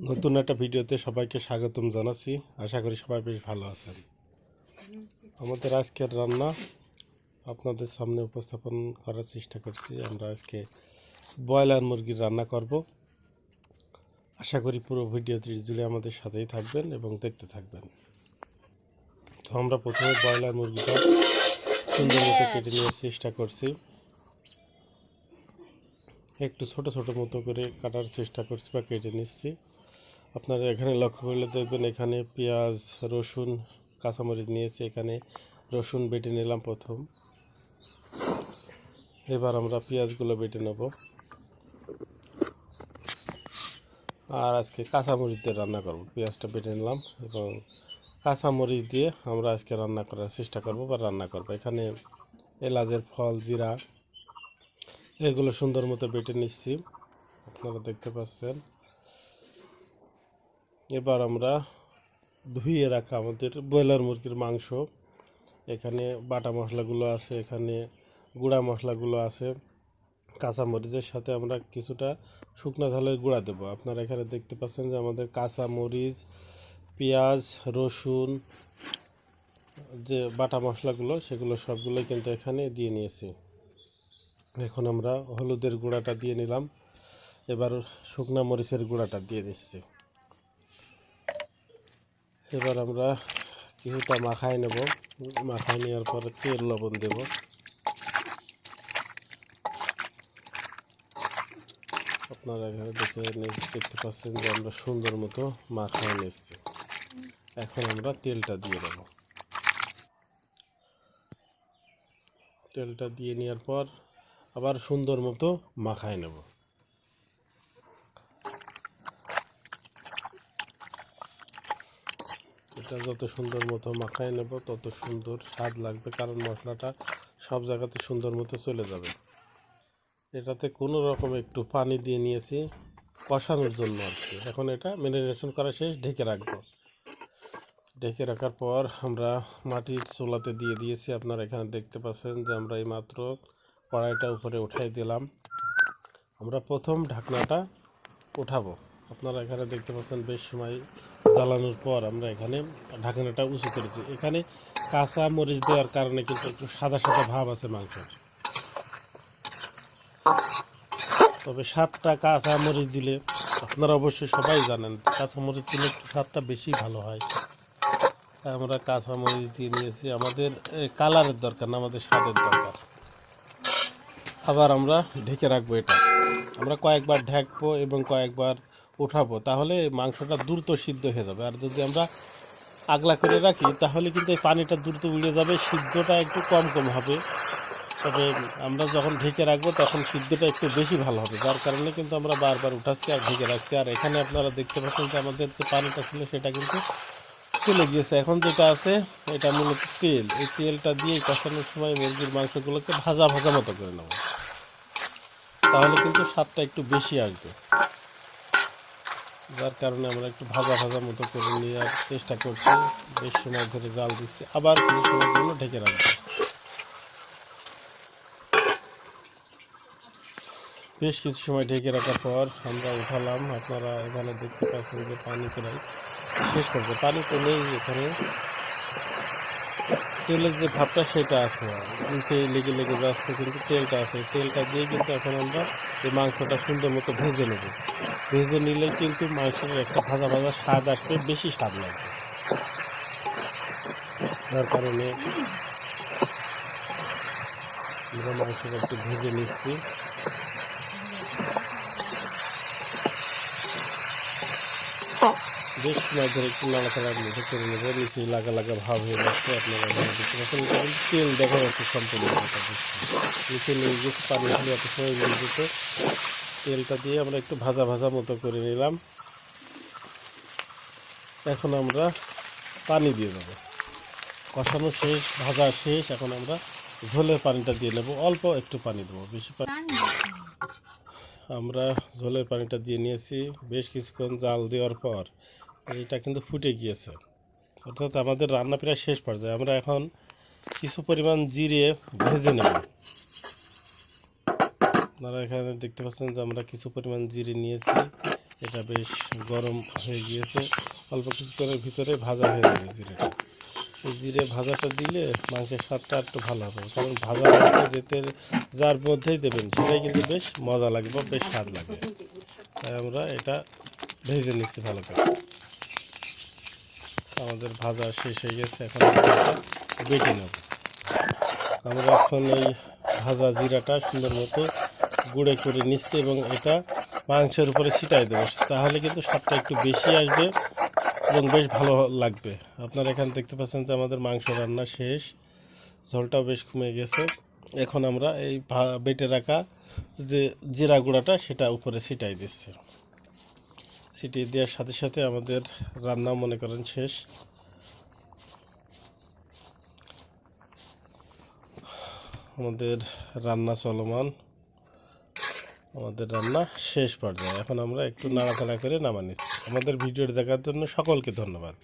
নতুন একটা ভিডিওতে সবাইকে স্বাগতম জানাচ্ছি। আশা করি সবাই বেশ ভালো আছেন। আমাদের আজকের রান্না আপনাদের সামনে উপস্থাপন করার চেষ্টা করছি। আমরা আজকে ব্রয়লার মুরগির রান্না করব। আশা করি পুরো ভিডিওটি জুড়ে আমাদের সাথেই থাকবেন এবং দেখতে থাকবেন। তো আমরা প্রথমে ব্রয়লার মুরগিটা সুন্দর মতো কেটে নেওয়ার চেষ্টা করছি। একটু ছোট ছোট মতো করে কাটার চেষ্টা করছি বা কেটে নিচ্ছি। আপনারা এখানে লক্ষ্য করলে দেখবেন এখানে পেঁয়াজ, রসুন, কাঁচামরিচ নিয়েছি। এখানে রসুন বেটে নিলাম প্রথম। এবার আমরা পেঁয়াজগুলো বেটে নেব। আর আজকে কাঁচামরিচ দিয়ে রান্না করব। পেঁয়াজটা বেটে নিলাম এবং কাঁচামরিচ দিয়ে আমরা আজকে রান্না করার চেষ্টা করব বা রান্না করব। এখানে এলাচের ফল, জিরা এগুলো সুন্দর মতো বেটে নিচ্ছি, আপনারা দেখতে পাচ্ছেন। এবার আমরা ধুয়ে রাখা আমাদের ব্রয়লার মুরগির মাংস, এখানে বাটা মশলাগুলো আছে, এখানে গুঁড়া মশলাগুলো আছে। কাঁচামরিচের সাথে আমরা কিছুটা শুকনো ঝালের গুঁড়া দেবো। আপনারা এখানে দেখতে পাচ্ছেন যে আমাদের কাঁচামরিচ, পেঁয়াজ, রসুন যে বাটা মশলাগুলো সেগুলো সবগুলোই কিন্তু এখানে দিয়ে নিয়েছি। এখন আমরা হলুদের গুঁড়াটা দিয়ে নিলাম। এবার শুকনা মরিচের গুঁড়াটা দিয়ে দিচ্ছি। এবার আমরা কিছুটা মাখায় নেব। মাখায় নেওয়ার পরে তেল, লবণ দেব। আপনারা এখানে দেখতে পাচ্ছেন যে আমরা সুন্দর মতো মাখায় নিচ্ছি। এখন আমরা তেলটা দিয়ে দেব। তেলটা দিয়ে নেওয়ার পর আবার সুন্দর মতো মাখায় নেব। এটা যত সুন্দর মতো মাখায় নেব তত সুন্দর স্বাদ লাগবে, কারণ মশলাটা সব জায়গাতে সুন্দর মতো চলে যাবে। এটাতে কোনো রকম একটু পানি দিয়ে নিয়েছি কষানোর জন্য আর কি। এখন এটা ম্যারিনেশন করা শেষ, ঢেকে রাখবো। ঢেকে রাখার পর আমরা মাটির চুলাতে দিয়ে দিয়েছি। আপনারা এখানে দেখতে পাচ্ছেন যে আমরা এই মাত্র কড়াইটা উপরে উঠাই দিলাম। আমরা প্রথম ঢাকনাটা উঠাবো। আপনারা এখানে দেখতে পাচ্ছেন বেশ সময় জ্বালানোর পর আমরা এখানে ঢাকনাটা উঁচু করেছি। এখানে কাঁচা মরিচ দেওয়ার কারণে কিন্তু একটু সাদা সাদা ভাব আছে মাংসের। তবে স্বাদটা কাঁচা মরিচ দিলে, আপনারা অবশ্যই সবাই জানেন, কাঁচা মরিচ দিলে একটু স্বাদটা বেশি ভালো হয়। তাই আমরা কাঁচা মরিচ দিয়ে নিয়েছি। আমাদের কালারের দরকার না, আমাদের স্বাদের দরকার। আবার আমরা ঢেকে রাখবো এটা। আমরা কয়েকবার ঢাকবো এবং কয়েকবার উঠাবো, তাহলে মাংসটা দ্রুত সিদ্ধ হয়ে যাবে। আর যদি আমরা আগলা করে রাখি তাহলে কিন্তু এই পানিটা দ্রুত উড়ে যাবে, সিদ্ধটা একটু কম কম হবে। তবে আমরা যখন ঢেকে রাখবো তখন সিদ্ধটা একটু বেশি ভালো হবে, যার কারণে কিন্তু আমরা বারবার উঠাচ্ছি আর ঢেকে রাখছি। আর এখানে আপনারা দেখতে পাচ্ছেন যে আমাদের যে পানিটা ছিল সেটা কিন্তু চলে গিয়েছে। এখন যেটা আছে এটা মূলত তেল। এই তেলটা দিয়ে কষানোর সময় মুরগির মাংসগুলোকে ভাজা ভাজা মতো করে নেব, তাহলে কিন্তু স্বাদটা একটু বেশি আসবে। যার কারণে আমরা একটু ভাজা ভাজা মতো করে নেওয়ার চেষ্টা করছি। বেশ সময় ধরে জাল দিচ্ছি, আবার কিছু সময়ের জন্য ঢেকে রাখবো। বেশ কিছু সময় ঢেকে রাখার পর আমরা উঠালাম। আপনারা এখানে দেখতে পাচ্ছেন যে পানি প্রায় শেষ করছে। পানি তো নেই, এখানে তেলের যে ভাবটা সেটা আছে, নিচে লেগে লেগে যাচ্ছে, কিন্তু তেলটা আছে। তেলটা দিয়ে কিন্তু এখন আমরা এই মাংসটা সুন্দর মতো ভেজে নেব। ভেজে নিলে কিন্তু মাংসের একটা ভাজা ভাজা স্বাদ আসবে, বেশি স্বাদ লাগবে। যার কারণে আমরা মাংসটা একটু ভেজে নিচ্ছি। বেশ সময় ধরে একটু নাড়াচাড়ার মধ্যে করে নেবো। নিচে লাগা লাগা ভাব হয়ে যাচ্ছে। আপনারা এখানে দেখতে পাচ্ছেন তেল দেখা যাচ্ছে সম্পূর্ণ। নিচে লেগে গেছে, পানি হলে এত সময় লেগে যেত। তেলটা দিয়ে আমরা একটু ভাজা ভাজা মতো করে নিলাম। এখন আমরা পানি দিয়ে দেবো। কষানো শেষ, ভাজা শেষ। এখন আমরা ঝোলের পানিটা দিয়ে নেব। অল্প একটু পানি দেবো, বেশি পানি। আমরা ঝোলের পানিটা দিয়ে নিয়েছি। বেশ কিছুক্ষণ জাল দেওয়ার পর এটা কিন্তু ফুটে গিয়েছে, অর্থাৎ আমাদের রান্না প্রায় শেষ পর্যায়ে। আমরা এখন কিছু পরিমাণ জিরে ভেজে নেব। আপনারা এখানে দেখতে পাচ্ছেন যে আমরা কিছু পরিমাণ জিরে নিয়েছি। এটা বেশ গরম হয়ে গিয়েছে, অল্প কিছুক্ষণের ভিতরে ভাজা হয়ে যাবে জিরেটা। এই জিরে ভাজাটা দিলে মাংসের স্বাদটা একটু ভালো হবে, কারণ ভাজা মাংস যেতে যার মধ্যেই দেবেন সেটাই কিন্তু বেশ মজা লাগবে, বেশ স্বাদ লাগবে। তাই আমরা এটা ভেজে নিচ্ছি ভালো করে। আমাদের ভাজা শেষ হয়ে গেছে, এখন আমরা এটা বেটে নেব। আমরা এখন এই ভাজা জিরাটা সুন্দর মতো গুঁড়ে করে নিচ্ছি এবং এটা মাংসের উপরে ছিটাই দেবো, তাহলে কিন্তু স্বাদটা একটু বেশি আসবে এবং বেশ ভালো লাগবে। আপনারা এখানে দেখতে পাচ্ছেন যে আমাদের মাংস রান্না শেষ, ঝোলটাও বেশ কমে গেছে। এখন আমরা এই বেটে রাখা যে জিরা গুঁড়াটা সেটা উপরে ছিটাই দিচ্ছি। ছিটিয়ে দেওয়ার সাথে সাথে আমাদের রান্না মনে করেন শেষ। আমাদের রান্না চলমান, আমাদের রান্না শেষ পর্যায়ে। এখন আমরা একটু নাড়াচাড়া করে নামা নিচ্ছি। আমাদের ভিডিওটি দেখার জন্য সকলকে ধন্যবাদ।